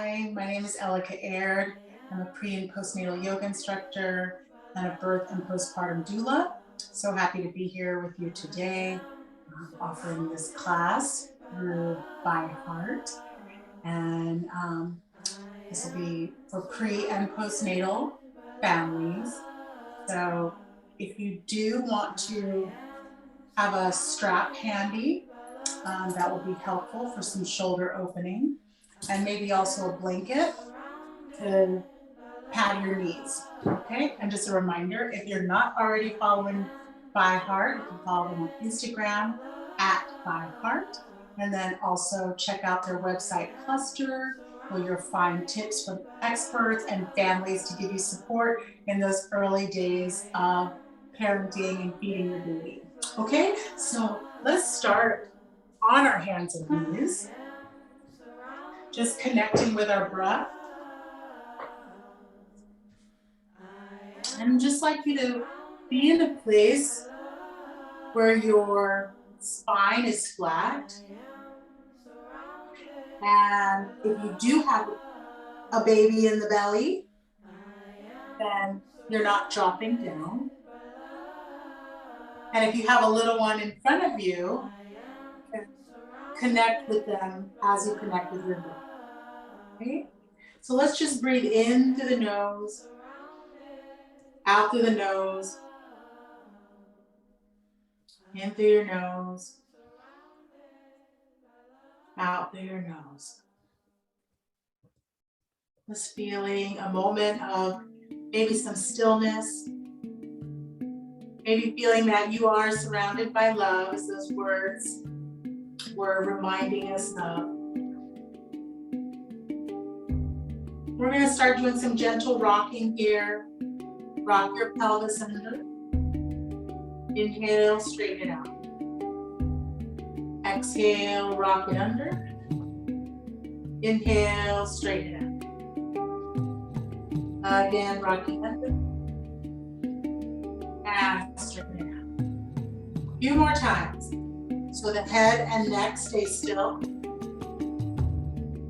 Hi, my name is Elika Aird. I'm a pre and postnatal yoga instructor and a birth and postpartum doula. So happy to be here with you today, offering this class through By Heart. And this will be for pre and postnatal families. So if you do want to have a strap handy, that will be helpful for some shoulder opening, and maybe also a blanket to pad your knees, okay? And just a reminder, if you're not already following By Heart, you can follow them on Instagram at By Heart, and then also check out their website Cluster, where you'll find tips from experts and families to give you support in those early days of parenting and feeding your baby. Okay, so let's start on our hands and knees, just connecting with our breath. And just like you to be in a place where your spine is flat. And if you do have a baby in the belly, then you're not dropping down. And if you have a little one in front of you, connect with them as you connect with your breath. Okay? So let's just breathe in through the nose, out through the nose, in through your nose, out through your nose. Just feeling a moment of maybe some stillness, maybe feeling that you are surrounded by love, as those words were reminding us of. We're going to start doing some gentle rocking here. Rock your pelvis under. Inhale, straighten it out. Exhale, rock it under. Inhale, straighten it out. Again, rocking under. And straighten it out. A few more times. So the head and neck stay still.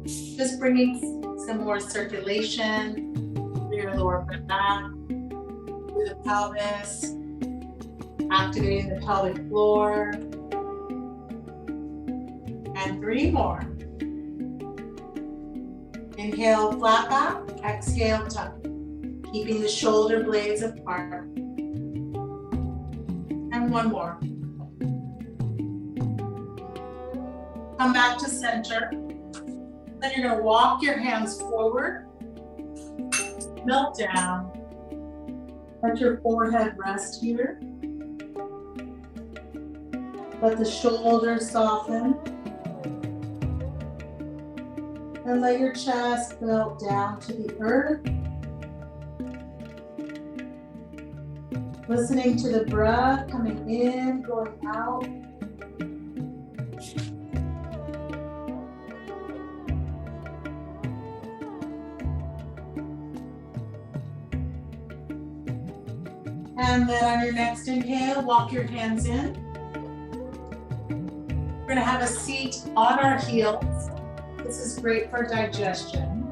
Just bringing some more circulation through your lower back, through the pelvis, activating the pelvic floor. And 3 more. Inhale, flat back. Exhale, tuck. Keeping the shoulder blades apart. And 1 more. Come back to center. Then you're going to walk your hands forward. Melt down. Let your forehead rest here. Let the shoulders soften. And let your chest melt down to the earth. Listening to the breath coming in, going out. And then on your next inhale, walk your hands in. We're going to have a seat on our heels. This is great for digestion.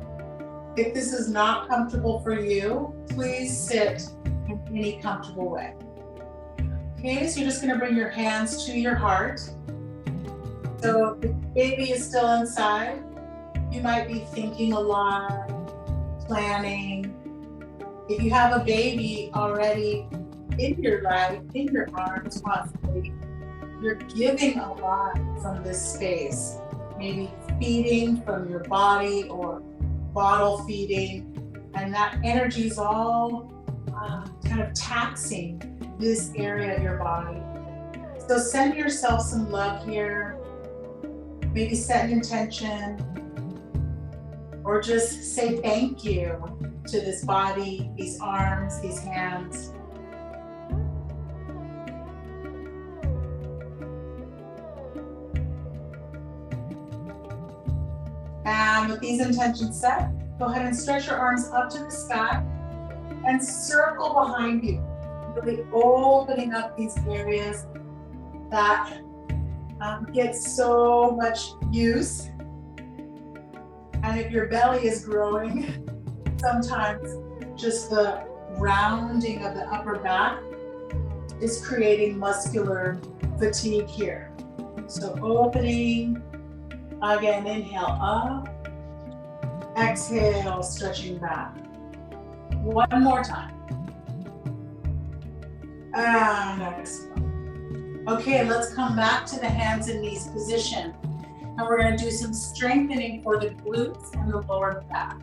If this is not comfortable for you, please sit in any comfortable way. Okay, so you're just going to bring your hands to your heart. So if the baby is still inside, you might be thinking a lot, planning. If you have a baby already in your life, in your arms, possibly, you're giving a lot from this space. Maybe feeding from your body or bottle feeding, and that energy is all kind of taxing this area of your body. So send yourself some love here. Maybe set an intention, or just say thank you to this body, these arms, these hands. And with these intentions set, go ahead and stretch your arms up to the sky and circle behind you, really opening up these areas that get so much use And if your belly is growing, sometimes just the rounding of the upper back is creating muscular fatigue here. So opening, again, inhale up, exhale, stretching back. One more time. And exhale. Okay, let's come back to the hands and knees position. And we're going to do some strengthening for the glutes and the lower back.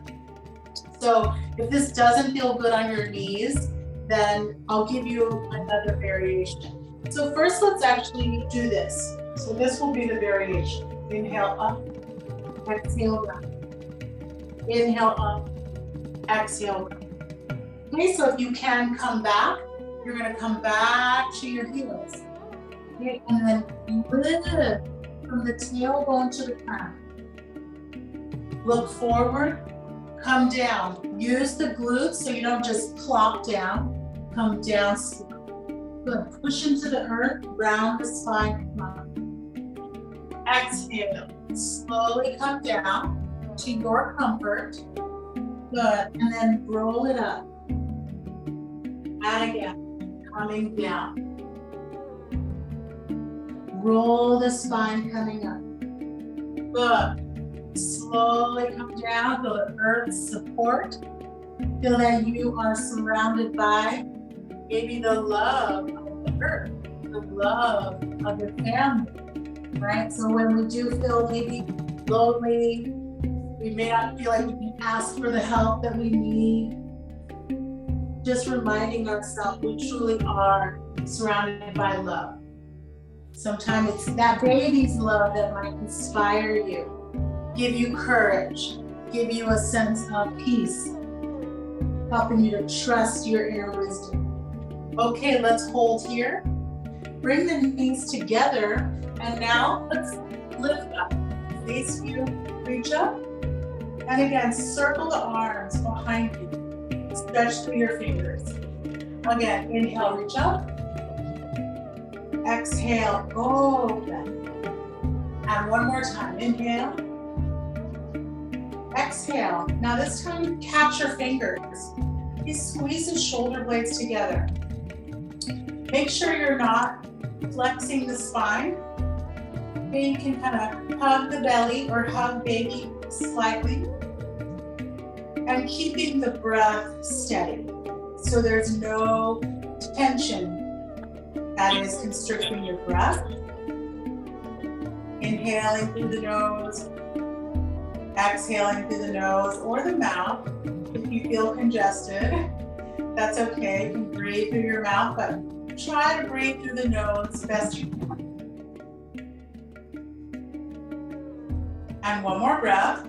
So if this doesn't feel good on your knees, then I'll give you another variation. So first, let's actually do this. So this will be the variation. Inhale up, exhale down. Inhale up, exhale down. Okay, so if you can come back, you're going to come back to your heels. Okay, and then lift from the tailbone to the crown. Look forward, come down. Use the glutes so you don't just plop down. Come down slow. Good. Push into the earth, round the spine. Come on. Exhale. Slowly come down to your comfort. Good. And then roll it up. And again, coming down. Roll the spine coming up. Good. Slowly come down, feel the earth's support. Feel that you are surrounded by maybe the love of the earth, the love of your family, right? So when we do feel maybe lonely, we may not feel like we can ask for the help that we need. Just reminding ourselves we truly are surrounded by love. Sometimes it's that baby's love that might inspire you, give you courage, give you a sense of peace, helping you to trust your inner wisdom. Okay, let's hold here. Bring the knees together, and now let's lift up. Face you, reach up, and again, circle the arms behind you. Stretch through your fingers. Again, inhale, reach up. Exhale, open. And one more time, inhale. Exhale. Now this time, catch your fingers. You squeeze the shoulder blades together. Make sure you're not flexing the spine. Okay, you can kind of hug the belly or hug baby slightly. And keeping the breath steady. So there's no tension that is constricting your breath. Inhaling through the nose, exhaling through the nose or the mouth. If you feel congested, that's okay. You can breathe through your mouth, but try to breathe through the nose best you can. And one more breath.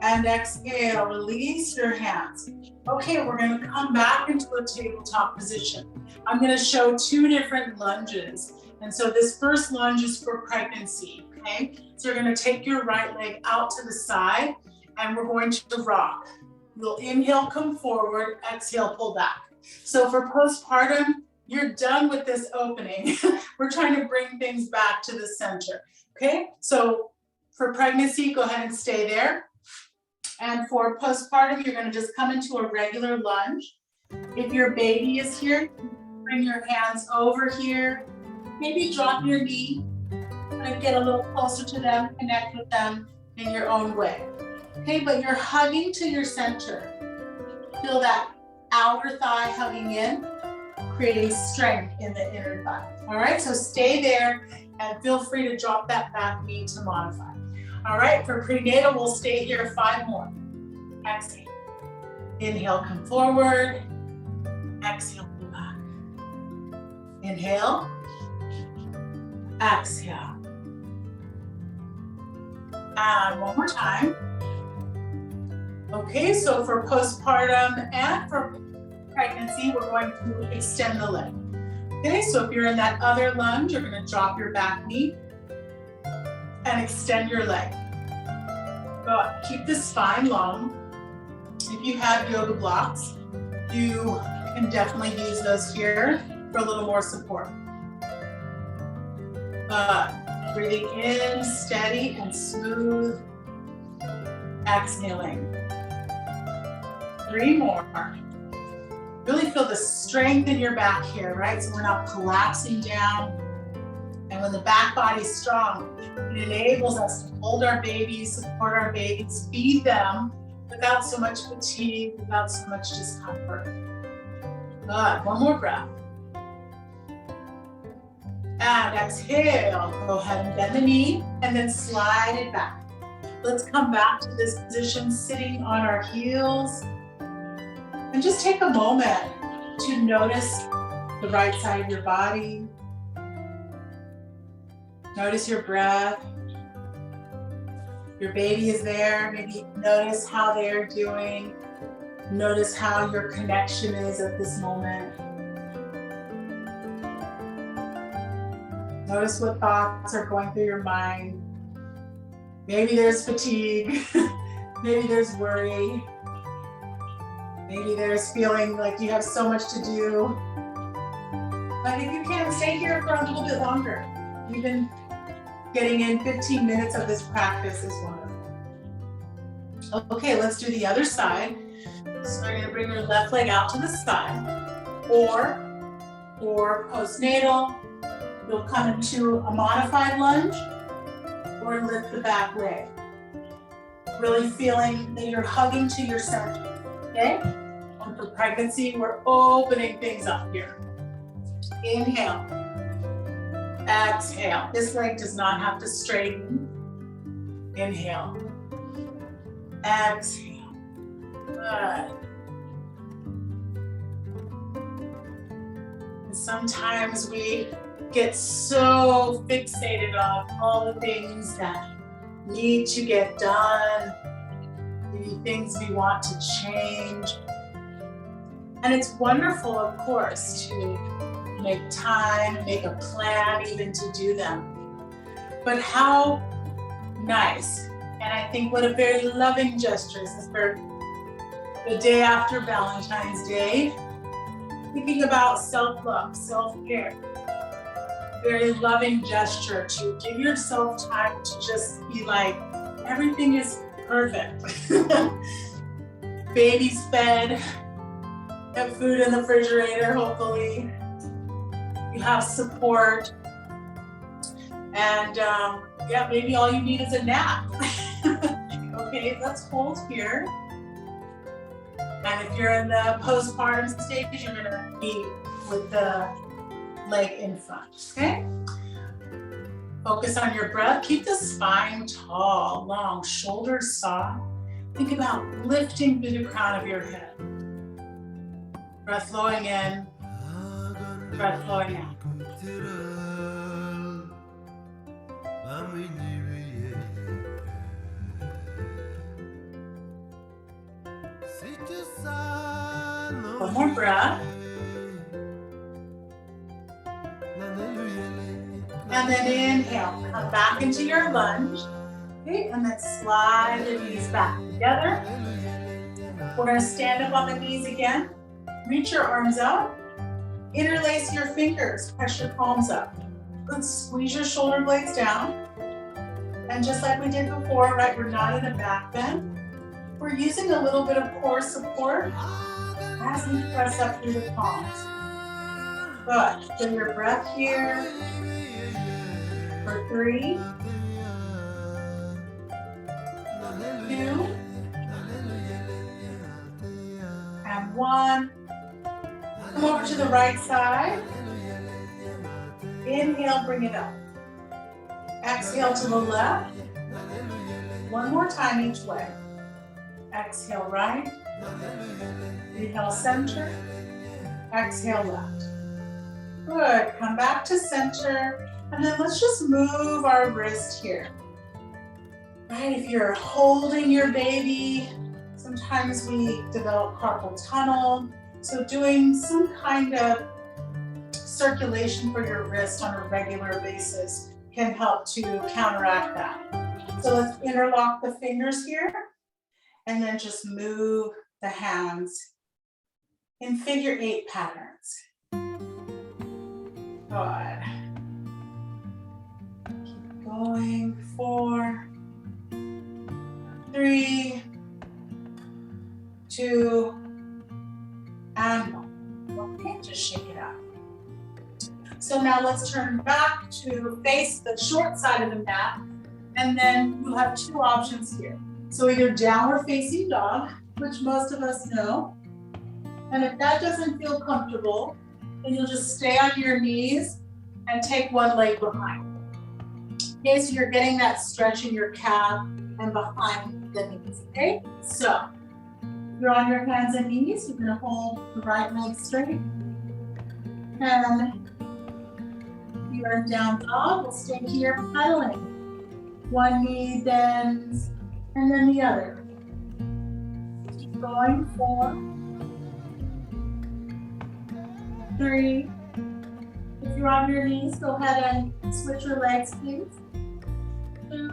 And exhale, release your hands. Okay, we're going to come back into a tabletop position. I'm going to show two different lunges. And so this first lunge is for pregnancy, okay? So you're going to take your right leg out to the side and we're going to rock. You'll inhale, come forward, exhale, pull back. So for postpartum, you're done with this opening. We're trying to bring things back to the center, okay? So for pregnancy, go ahead and stay there. And for postpartum, you're going to just come into a regular lunge. If your baby is here, bring your hands over here. Maybe drop your knee and get a little closer to them, connect with them in your own way. Okay, but you're hugging to your center. Feel that outer thigh hugging in, creating strength in the inner thigh. All right, so stay there and feel free to drop that back knee to modify. All right, for prenatal, we'll stay here 5 more. Exhale. Inhale, come forward. Exhale, pull back. Inhale. Exhale. And one more time. Okay, so for postpartum and for pregnancy, we're going to extend the leg. Okay, so if you're in that other lunge, you're going to drop your back knee and extend your leg. Good. Keep the spine long. If you have yoga blocks, you can definitely use those here for a little more support. Breathing in, steady and smooth. Exhaling. 3 more. Really feel the strength in your back here, right? So we're not collapsing down. And when the back body's strong, it enables us to hold our babies, support our babies, feed them without so much fatigue, without so much discomfort. Good. 1 more breath. And exhale. Go ahead and bend the knee and then slide it back. Let's come back to this position, sitting on our heels. And just take a moment to notice the right side of your body. Notice your breath. Your baby is there. Maybe notice how they're doing. Notice how your connection is at this moment. Notice what thoughts are going through your mind. Maybe there's fatigue. Maybe there's worry. Maybe there's feeling like you have so much to do. But if you can, stay here for a little bit longer. Even getting in 15 minutes of this practice is wonderful. Okay, let's do the other side. So you're gonna bring your left leg out to the side. Or for postnatal, you'll come into a modified lunge or lift the back leg. Really feeling that you're hugging to your center, okay? And for pregnancy, we're opening things up here. Inhale. Exhale. This leg does not have to straighten. Inhale. Exhale. Good. And sometimes we get so fixated on all the things that need to get done, maybe things we want to change. And it's wonderful, of course, to make time, make a plan even to do them. But how nice, and I think what a very loving gesture is for the day after Valentine's Day, thinking about self-love, self-care. Very loving gesture to give yourself time to just be like, everything is perfect. Baby's fed, have food in the refrigerator, hopefully. You have support. And yeah, maybe all you need is a nap. Okay, let's hold here. And if you're in the postpartum stage, you're gonna be with the leg in front, okay? Focus on your breath. Keep the spine tall, long, shoulders soft. Think about lifting through the crown of your head. Breath flowing in, breath flowing out. One more breath. And then inhale, come back into your lunge. Okay, and then slide the knees back together. We're gonna stand up on the knees again. Reach your arms out. Interlace your fingers, press your palms up. Let's squeeze your shoulder blades down. And just like we did before, right, we're not in a back bend. We're using a little bit of core support as we press up through the palms. Good. Feel your breath here. For 3, 2, and 1. Come over to the right side. Inhale, bring it up. Exhale to the left. One more time each way. Exhale right. Inhale center. Exhale left. Good. Come back to center. And then let's just move our wrist here. Right, if you're holding your baby, sometimes we develop carpal tunnel. So doing some kind of circulation for your wrist on a regular basis can help to counteract that. So let's interlock the fingers here and then just move the hands in figure 8 patterns. Good. Going 4, 3, 2, and 1. Okay, just shake it out. So now let's turn back to face the short side of the mat, and then you have 2 options here. So either downward facing dog, which most of us know, and if that doesn't feel comfortable, then you'll just stay on your knees and take one leg behind. Okay, so you're getting that stretch in your calf and behind the knees, okay? So, you're on your hands and knees, you're gonna hold the right leg straight. And you're in down dog, we'll stay here pedaling. One knee bends, and then the other. Keep going, 4, 3. If you're on your knees, go ahead and switch your legs, please. 2,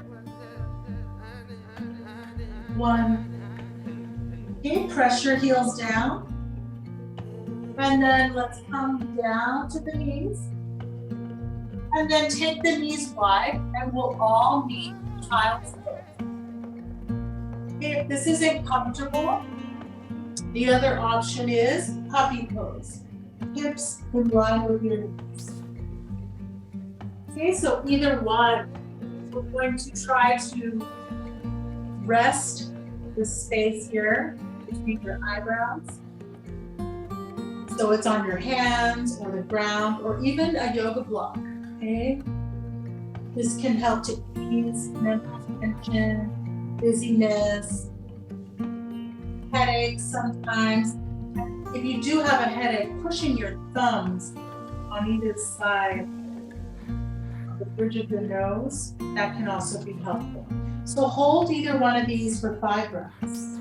1. Okay, press your heels down. And then let's come down to the knees. And then take the knees wide, and we'll all meet child's pose. Okay, if this isn't comfortable, the other option is puppy pose. Hips in line with your knees. Okay, so either one, we're going to try to rest the space here between your eyebrows. So it's on your hands or the ground or even a yoga block, okay? This can help to ease mental tension, dizziness, headaches sometimes. If you do have a headache, pushing your thumbs on either side of the bridge of the nose, that can also be helpful. So hold either one of these for 5 breaths.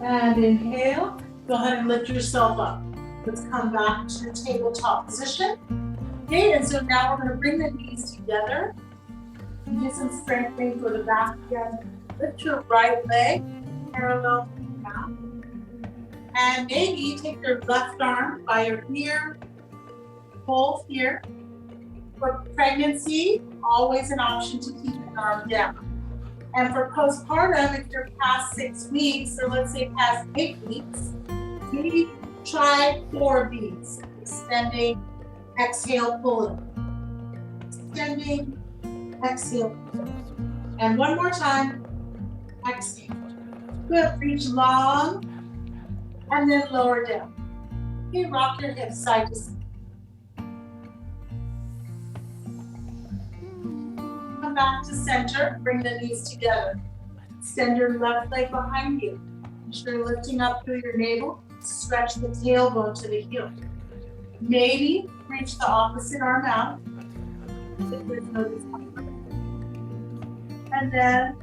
And inhale, go ahead and lift yourself up. Let's come back to tabletop position. Okay, and so now we're going to bring the knees together. Do some strengthening for the back again. Lift your right leg parallel to the mat. And maybe take your left arm by your ear, hold here. For pregnancy, always an option to keep an arm down. And for postpartum, if you're past 6 weeks, or let's say past 8 weeks, maybe try 4 beats. Extending, exhale, pulling. Extending, exhale, pulling. And one more time, exhale. Good, reach long, and then lower down. Okay, rock your hips side to side. Come back to center, bring the knees together. Extend your left leg behind you. Make sure you're lifting up through your navel. Stretch the tailbone to the heel. Maybe reach the opposite arm out if there's no discomfort. And then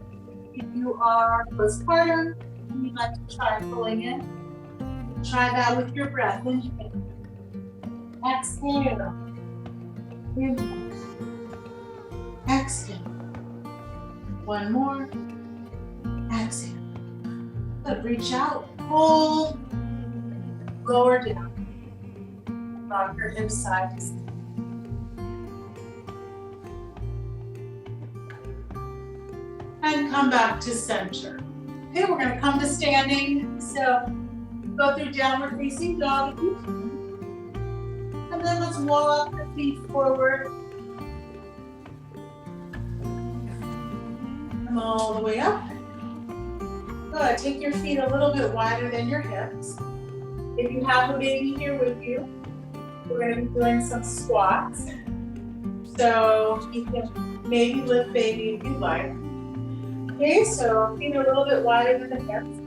if you are postpartum and you'd like to try pulling in, try that with your breath. Inhale. Exhale. Inhale. Exhale. One more. Exhale. Good. Reach out. Hold. Lower down. Rock your hips side to side. And come back to center. Okay, we're going to come to standing. So go through downward facing dog if you can. And then let's walk the feet forward. Come all the way up. Good. Take your feet a little bit wider than your hips. If you have a baby here with you, we're going to be doing some squats. So you can maybe lift baby if you like. Okay, so feet a little bit wider than the hips.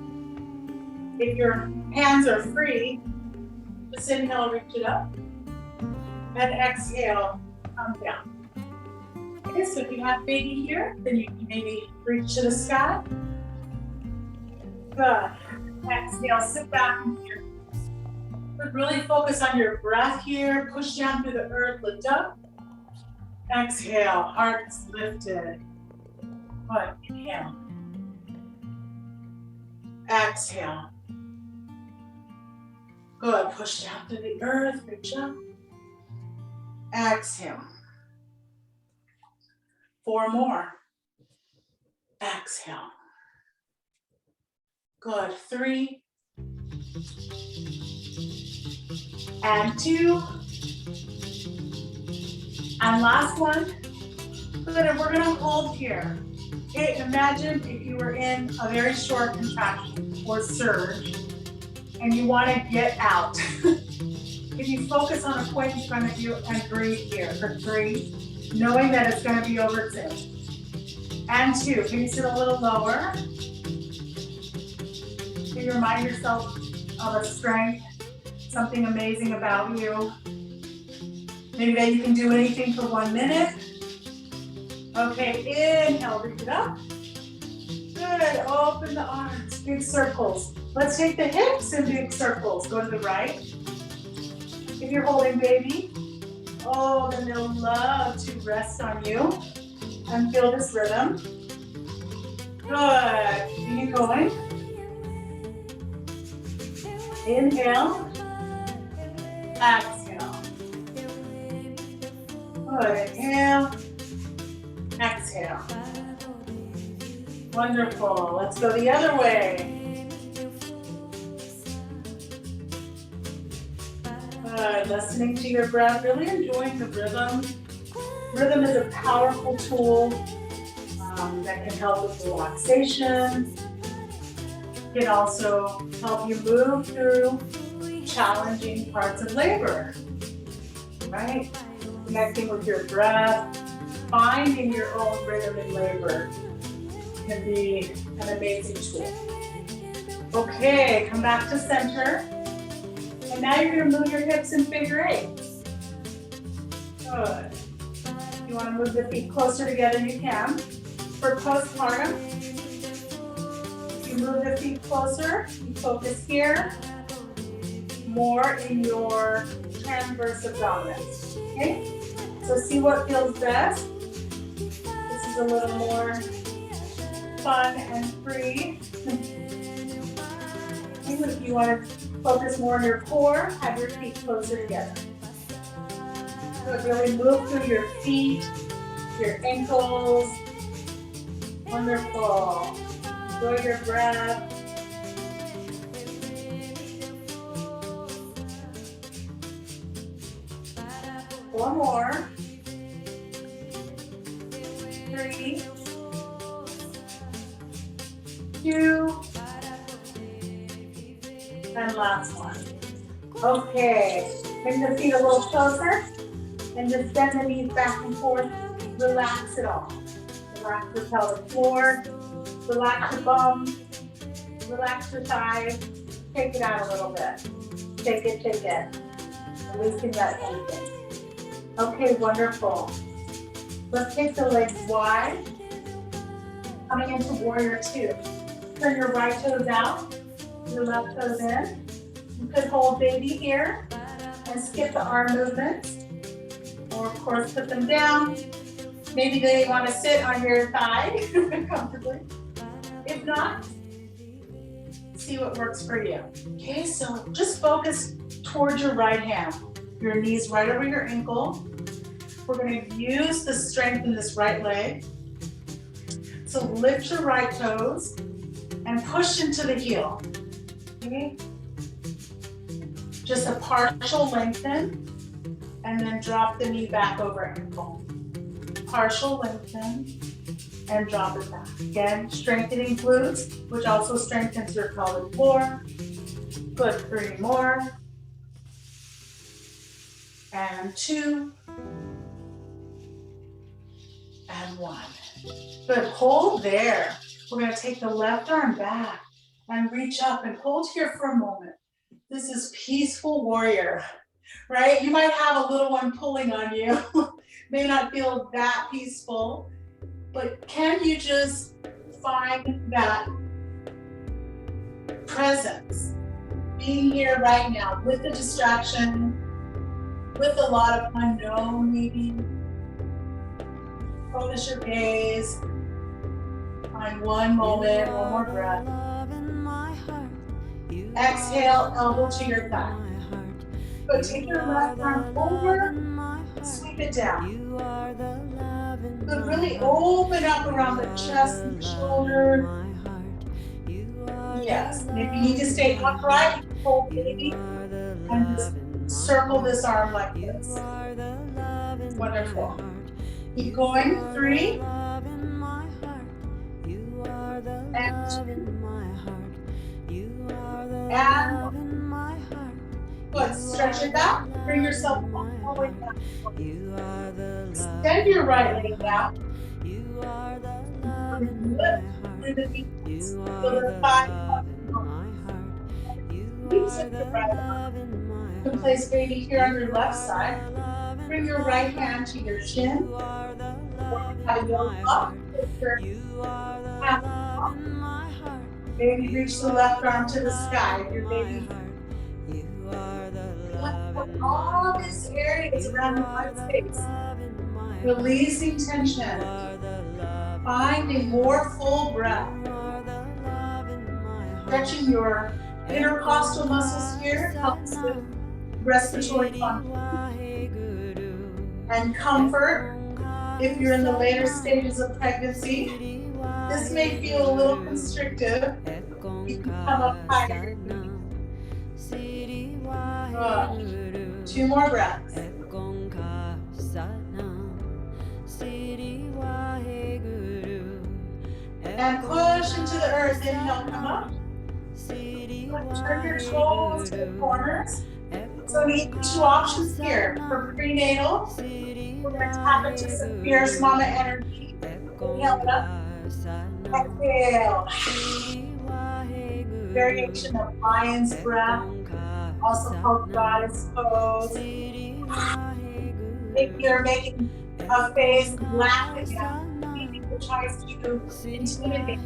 If your hands are free, just inhale, reach it up. And exhale, come down. Okay, so if you have baby here, then you can maybe reach to the sky. Good. Exhale, sit back in here. But really focus on your breath here. Push down through the earth, lift up. Exhale, hearts lifted. Good, inhale. Exhale. Good, push down to the earth, reach up. Exhale. 4 more. Exhale. Good, 3. And 2. And last one. Good, and we're gonna hold here. Okay, imagine if you were in a very short contraction or surge and you wanna get out. If you focus on a point in front of you and breathe here for 3, knowing that it's gonna be over soon. And 2, can you sit a little lower? Can you remind yourself of a strength, something amazing about you? Maybe that you can do anything for 1 minute. Okay, inhale, reach it up. Good, open the arms, big circles. Let's take the hips in big circles. Go to the right. If you're holding baby, oh, then they'll love to rest on you and feel this rhythm. Good, keep going. Inhale, exhale. Good, inhale, exhale. Wonderful, let's go the other way. Good, listening to your breath, really enjoying the rhythm. Rhythm is a powerful tool that can help with relaxation. It can also help you move through challenging parts of labor, right? Connecting with your breath, finding your own rhythm in labor can be an amazing tool. Okay, come back to center. And now you're gonna move your hips in figure 8. Good. If you wanna move the feet closer together, you can. For postpartum, you move the feet closer, you focus here, more in your transverse abdominals, okay? So see what feels best. This is a little more fun and free. If you want to focus more on your core, have your feet closer together. So really move through your feet, your ankles. Wonderful. Enjoy your breath. One more. 3, 2, and last one. Okay, bring the feet a little closer and just bend the knees back and forth. Relax it all. Relax your pelvic floor, relax your bum, relax your thighs. Take it out a little bit. Take it. Releasing that tension. Okay, wonderful. Let's take the legs wide. Coming into warrior 2. Turn your right toes out, your left toes in. You could hold baby here and skip the arm movements. Or of course put them down. Maybe they want to sit on your thigh comfortably. If not, see what works for you. Okay, so just focus towards your right hand. Your knees right over your ankle. We're going to use the strength in this right leg. So lift your right toes and push into the heel. Okay? Just a partial lengthen and then drop the knee back over ankle. Partial lengthen and drop it back. Again, strengthening glutes, which also strengthens your pelvic floor. Good, 3 more. And 2. And 1. Good, hold there. We're gonna take the left arm back and reach up and hold here for a moment. This is peaceful warrior, right? You might have a little one pulling on you. May not feel that peaceful, but can you just find that presence? Being here right now with the distraction, with a lot of unknown maybe. Focus your gaze. Find one moment, one more breath. Exhale, elbow to your thigh. Good, take your left arm over, sweep it down. Good, really open up around the chest and shoulder. Yes, and if you need to stay upright, you can hold baby and just circle this arm like this. Wonderful. Keep going, 3. And 2. And good, stretch it back, bring yourself all the way down. Extend your right leg down. Lift through the knees, so the thigh. Please lift your right arm. You can place baby here on your left side. Bring your right hand to your chin. Or have your up, lift your hand up. Baby, reach the left arm to the sky. Your baby. All these areas around the heart space. Releasing tension. Finding more full breath. Stretching your intercostal muscles here helps with respiratory function and comfort. If you're in the later stages of pregnancy, this may feel a little constrictive. You can come up higher. Good. 2 more breaths. And push into the earth. Inhale, come up. Turn your toes to the corners. So we have 2 options here. For prenatal, we're going to tap into some fierce mama energy. Inhale it up. Exhale. Variation of lion's breath, also called goddess pose. If you're making a face laughing at anything that tries to intimidate,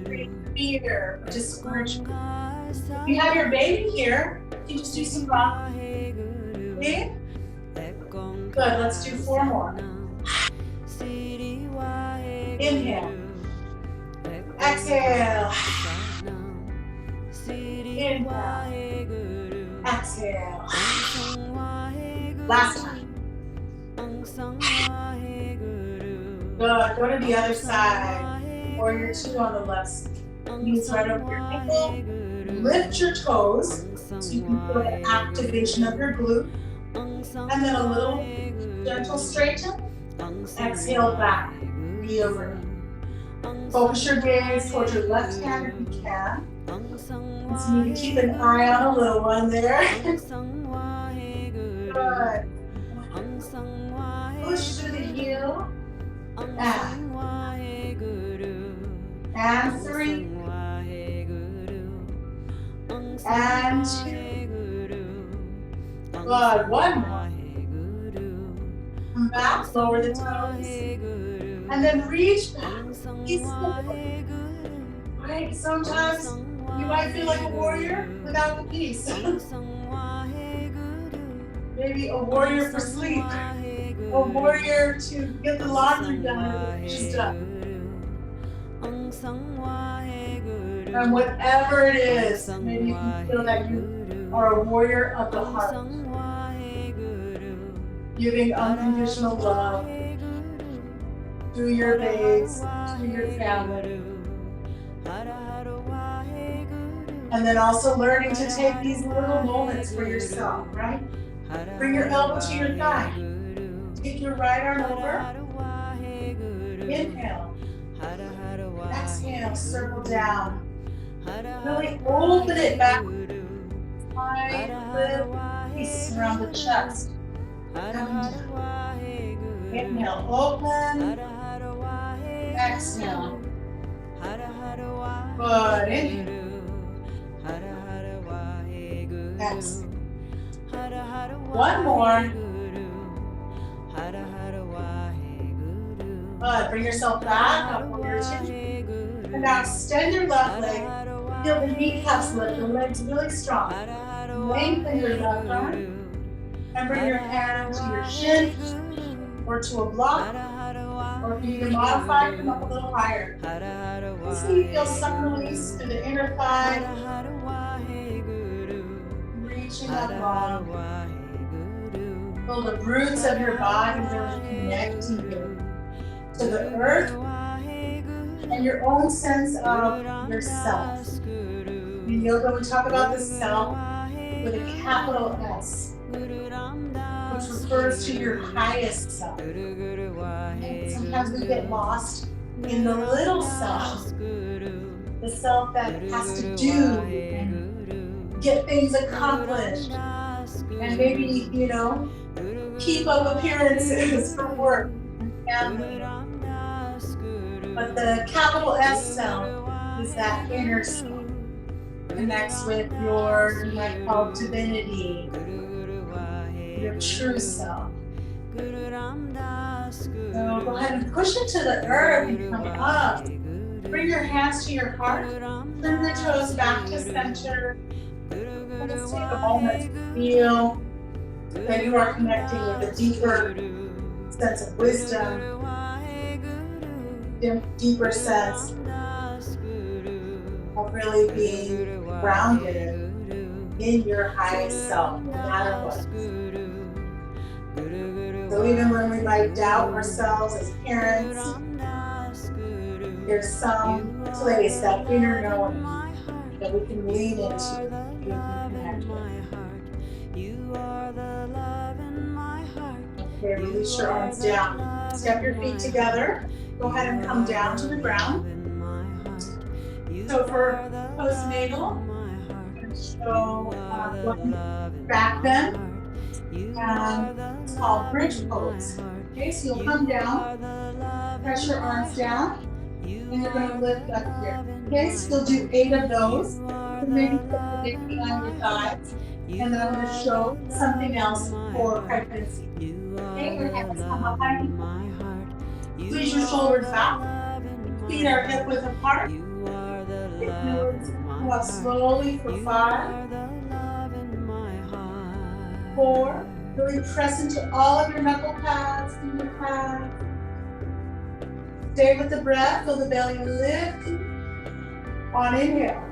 create fear, or discouragement. If you have your baby here, you can just do some rock. Okay? Good, let's do 4 more. Inhale. Exhale. Inhale. Exhale. Last time. Good. Go to the other side. Warrior 2 on the left. Knees right over your ankle. Lift your toes so you can feel the activation of your glute. And then a little gentle straighten. Exhale back. Knee over. Focus your gaze towards your left hand if you can. So you need to keep an eye on a little one there. Good. Push through the heel. And 3. And 2. Good. 1 more. Come back, lower the toes. And then reach back. Right, sometimes you might feel like a warrior without the peace. Maybe a warrior for sleep. A warrior to get the laundry done or the dishes done. And whatever it is, maybe you can feel that you are a warrior of the heart. Giving unconditional love to your babes, to your family. And then also learning to take these little moments for yourself, right? Bring your elbow to your thigh. Take your right arm over. Inhale. Exhale, circle down. Really open it back. Find little pieces around the chest. Inhale, open. Exhale. Good. Inhale. Exhale. 1 more. Good. Bring yourself back up on your chin. And now extend your left leg. Feel the kneecaps lift, the legs really strong. Lengthen your left arm. And bring your hand to your shin or to a block. Or if you need to modify, come up a little higher. So you feel some release through the inner thigh. Reaching up long. Feel the roots of your body really connecting you to the earth and your own sense of yourself. In yoga, we talk about the self with a capital S, which refers to your highest self. And sometimes we get lost in the little self, the self that has to do and get things accomplished, and maybe, keep up appearances for work and family. But the capital S self is that inner self. Connects with your, you might call divinity, your true self. So go ahead and push into the earth and come up. Bring your hands to your heart. Turn your toes back to center. And just take a moment to feel that you are connecting with a deeper sense of wisdom, deeper sense of really being grounded in your highest self, no matter what. So even when we might doubt ourselves as parents, there's some place, that inner knowing, that we can lean into, we can connect with. Okay, release your arms down. Step your feet together. Go ahead and come down to the ground. So for postnatal, I'm going to show one back bend, and it's called bridge pose. Okay, so you'll come down, press your arms down, and you're going to lift up here. Okay, so you'll do 8 of those. So maybe put the big feet on your thighs, and then I'm going to show something else for pregnancy. Okay, your hands come up high. Squeeze your shoulders back. Feet are hip width apart. Come up slowly for 5, 4. Really press into all of your knuckle pads, finger pads. Stay with the breath. Feel the belly lifting on inhale.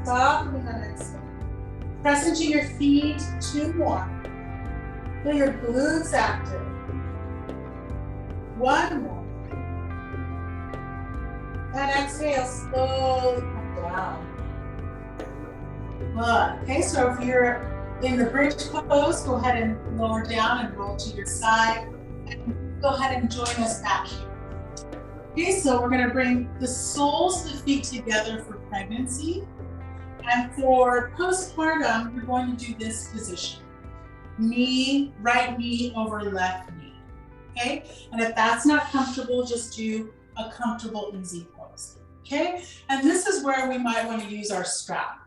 Softening on exhale. Press into your feet. 2 more. Feel your glutes active. 1 more. And exhale, slowly come down. Good. Okay, so if you're in the bridge pose, go ahead and lower down and roll to your side. And go ahead and join us back here. Okay, so we're going to bring the soles of the feet together for pregnancy. And for postpartum, we're going to do this position. Right knee over left knee. Okay, and if that's not comfortable, just do a comfortable, easy pose. Okay, and this is where we might want to use our strap.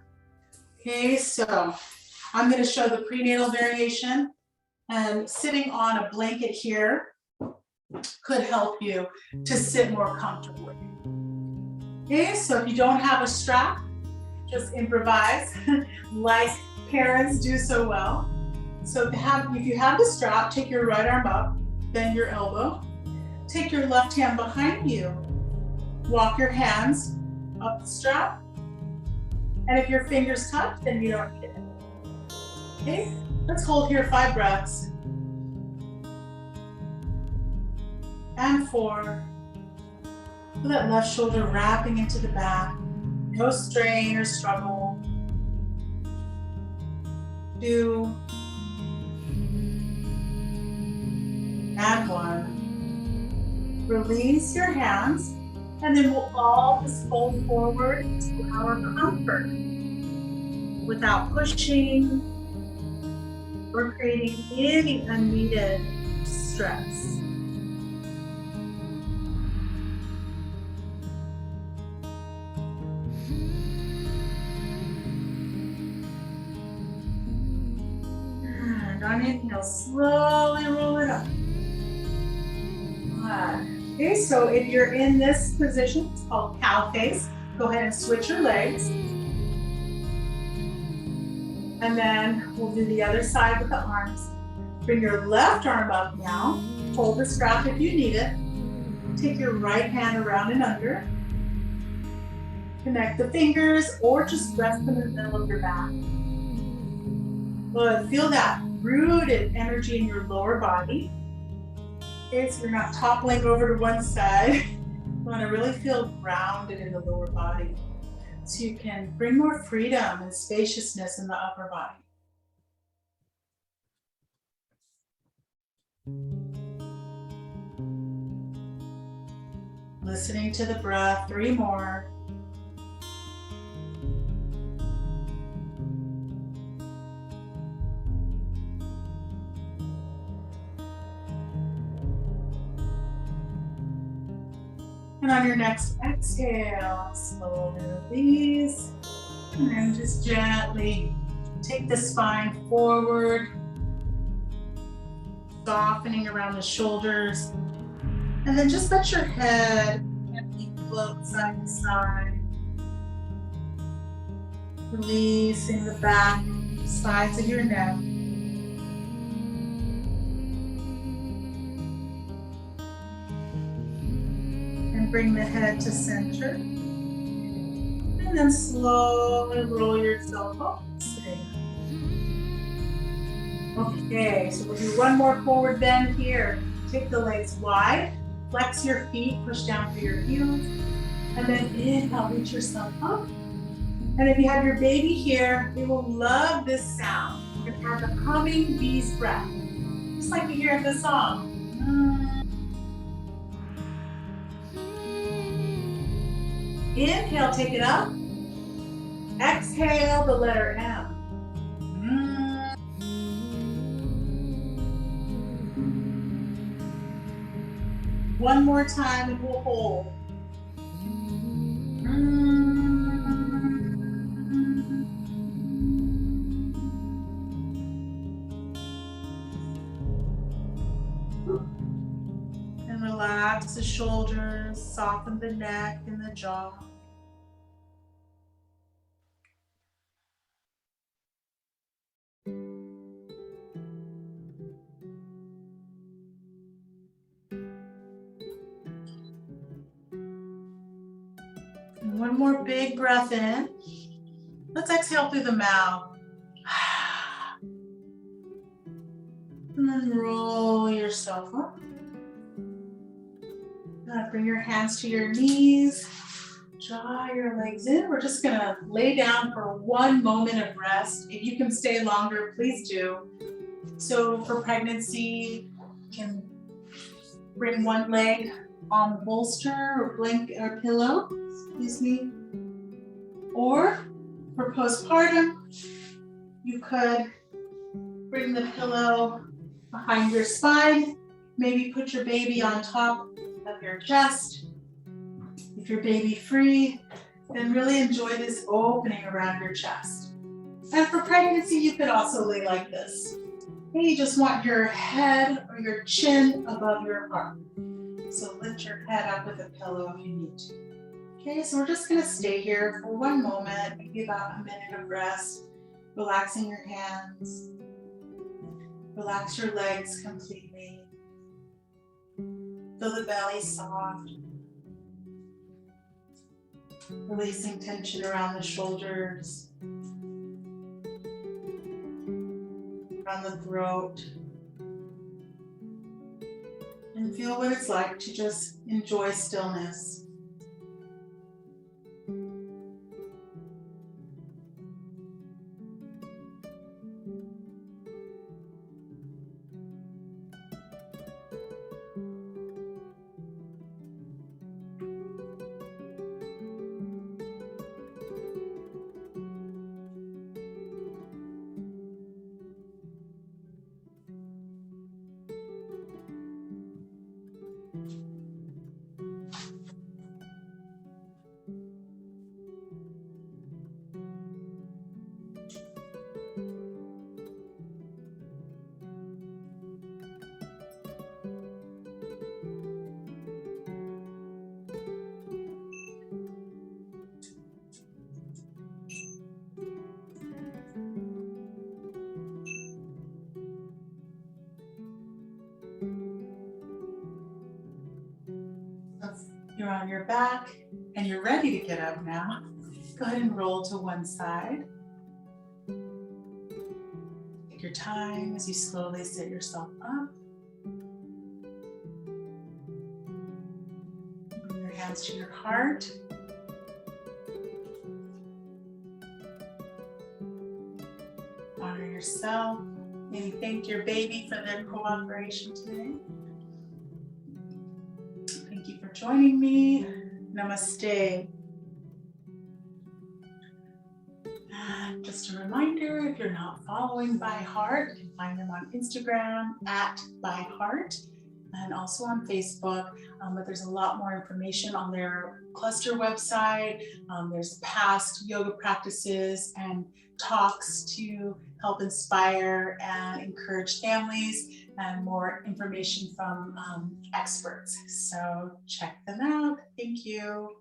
Okay, so I'm going to show the prenatal variation, and sitting on a blanket here could help you to sit more comfortably. Okay, so if you don't have a strap, just improvise like parents do so well. So if you have the strap, take your right arm up, bend your elbow, take your left hand behind you, walk your hands up the strap, and if your fingers touch, then you don't need it. Okay, let's hold here 5 breaths. And 4. Feel that left shoulder wrapping into the back. No strain or struggle. 2. And 1. Release your hands, and then we'll all just fold forward to our comfort without pushing or creating any unneeded stress. And on inhale, slowly roll it up. Okay, so if you're in this position, it's called cow face. Go ahead and switch your legs. And then we'll do the other side with the arms. Bring your left arm up now. Hold the strap if you need it. Take your right hand around and under. Connect the fingers or just rest them in the middle of your back. Good. Feel that rooted energy in your lower body. Okay, so you're not toppling over to one side. You want to really feel grounded in the lower body so you can bring more freedom and spaciousness in the upper body. Listening to the breath, 3 more. And on your next exhale, slowly release. And then just gently take the spine forward, softening around the shoulders. And then just let your head gently float side to side. Releasing the back, sides of your neck. And bring the head to center. And then slowly roll yourself up. Okay, so we'll do one more forward bend here. Take the legs wide, flex your feet, push down through your heels, and then inhale, reach yourself up. And if you have your baby here, they will love this sound. You're gonna have a humming bee's breath, just like you hear in the song. Inhale, take it up. Exhale, the letter M. One more time and we'll hold. And relax the shoulders, soften the neck and the jaw. And one more big breath in. Let's exhale through the mouth. And then roll yourself up. Bring your hands to your knees. Draw your legs in. We're just gonna lay down for 1 moment of rest. If you can stay longer, please do. So for pregnancy, you can bring one leg on the bolster or blanket or pillow, excuse me. Or for postpartum, you could bring the pillow behind your spine, maybe put your baby on top of your chest. If you're baby free, then really enjoy this opening around your chest. And for pregnancy, you could also lay like this. Okay, you just want your head or your chin above your heart. So lift your head up with a pillow if you need to. Okay, so we're just gonna stay here for 1 moment, maybe about a minute of rest, relaxing your hands. Relax your legs completely. Feel the belly soft. Releasing tension around the shoulders, around the throat. And feel what it's like to just enjoy stillness. on your back and you're ready to get up now, go ahead and roll to one side. Take your time as you slowly sit yourself up. Bring your hands to your heart. Honor yourself. Maybe thank your baby for their cooperation today. Thank you for joining me. Namaste. And just a reminder, if you're not following By Heart, you can find them on Instagram @ByHeart and also on Facebook. But there's a lot more information on their cluster website. There's past yoga practices and talks to help inspire and encourage families, and more information from experts. So check them out. Thank you.